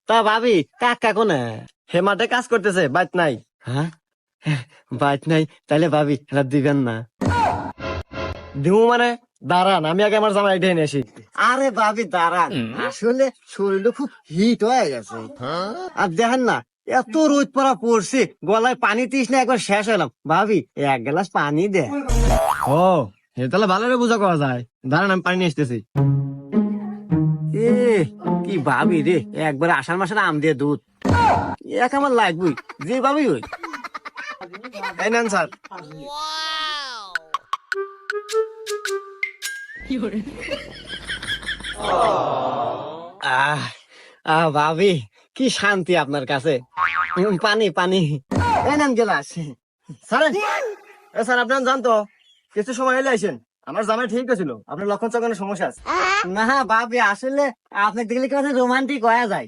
তা ভাবি কাকা কোনে? হে মাঠে কাজ করতেছে, বাইত নাই। হ্যাঁ, বাইক নাই, তাইলে ভাবি এটা দিবেন না? দিমু মানে? দাঁড়ান, আমি আগে আমার জামাই ঢেনে আসি। আরে ভাবি দাঁড়ান, আসলে শরীরটা খুব হিট হয়ে গেছে। আর দেখেন না, এত রোদ পড়া পড়ছে, গলায় পানি তৃষ্ণা একবার শেষ হলাম। ভাবি এক গ্লাস পানি দে। ও, হে তাহলে ভালো করে বুঝা করা যায়। দাঁড়ান, আমি পানি নিয়ে আসতেছি। এ কি ভাবি রে, একবার আষাঢ় মাসের আম দিয়ে দুধ এক আমার লাগবেই, যে ভাবি ওই। এই নেন স্যার। আহ ভাবি কি শান্তি আপনার কাছে। পানি পানি, এই নেন গেলাস। স্যার, এ স্যার, আপনার জানতো কিছু সময় এলে আইসেন। আমার জামাই ঠিক ছিল, আপনার লক্ষণ চক্ষণের সমস্যা আছে। না ভাবি, আসলে আপনাকে দেখলে কি রোমান্টিক হয়ে যায়।